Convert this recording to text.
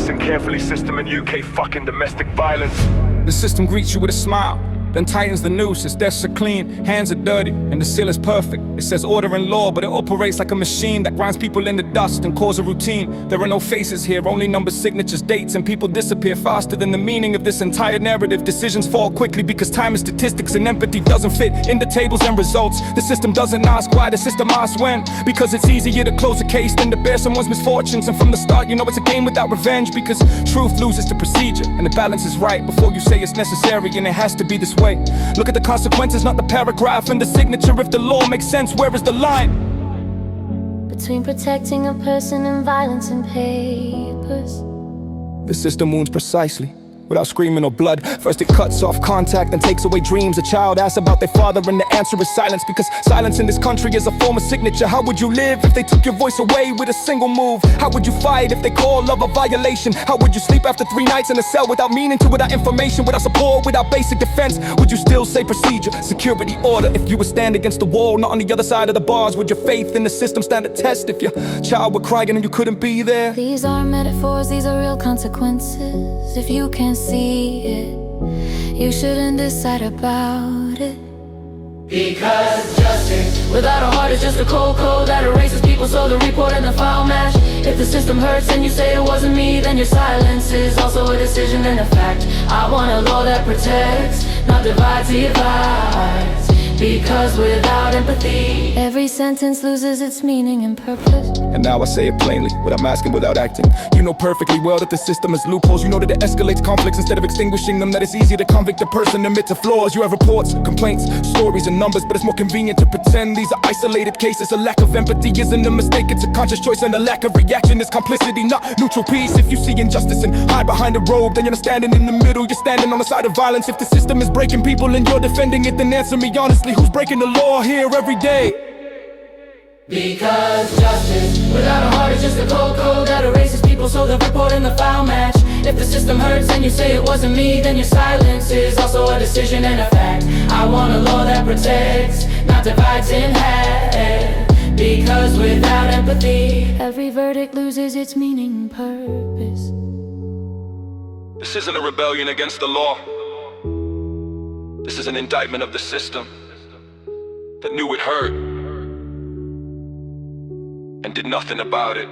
Listen carefully, system in UK fucking domestic violence. The system greets you with a smile, then tightens the noose. Its desks are clean, hands are dirty, and the seal is perfect. It says order and law, but it operates like a machine that grinds people into dust and calls a routine. There are no faces here, only numbers, signatures, dates, and people disappear faster than the meaning of this entire narrative. Decisions fall quickly because time is statistics and empathy doesn't fit in the tables and results. The system doesn't ask why, the system asks when. Because it's easier to close a case than to bear someone's misfortunes. And from the start, you know it's a game without revenge, because truth loses to procedure, and the balance is right before you say it's necessary, and it has to be this way. Look at the consequences, not the paragraph and the signature. If the law makes sense, where is the line? Between protecting a person and violence and papers. The system wounds precisely, without screaming or blood. First it cuts off contact and takes away dreams. A child asks about their father and the answer is silence, because silence in this country is a form of signature. How would you live if they took your voice away with a single move? How would you fight if they call love a violation? How would you sleep after 3 nights in a cell without meaning to, without information, without support, without basic defense? Would you still say procedure, security, order? If you would stand against the wall, not on the other side of the bars, would your faith in the system stand a test? If your child were crying and you couldn't be there? These are metaphors, these are real consequences. If you can't see it, you shouldn't decide about it. Because justice without a heart is just a cold code that erases people, so the report and the file match. If the system hurts and you say it wasn't me, then your silence is also a decision and a fact. I want a law that protects, not divides, divides. Because without empathy, every sentence loses its meaning and purpose. And now I say it plainly, without masking, without acting. You know perfectly well that the system has loopholes. You know that it escalates conflicts instead of extinguishing them. That it's easier to convict a person amid to flaws. You have reports, complaints, stories and numbers, but it's more convenient to pretend these are isolated cases. A lack of empathy isn't a mistake, it's a conscious choice, and a lack of reaction is complicity, not neutral peace. If you see injustice and hide behind a robe, then you're not standing in the middle, you're standing on the side of violence. If the system is breaking people and you're defending it, then answer me honestly, who's breaking the law here every day? Because justice without a heart is just a cold code that erases people, so the report and the file match. If the system hurts and you say it wasn't me, then your silence is also a decision and a fact. I want a law that protects, not divides in half. Because without empathy, every verdict loses its meaning and purpose. This isn't a rebellion against the law. This is an indictment of the system that knew it hurt and did nothing about it.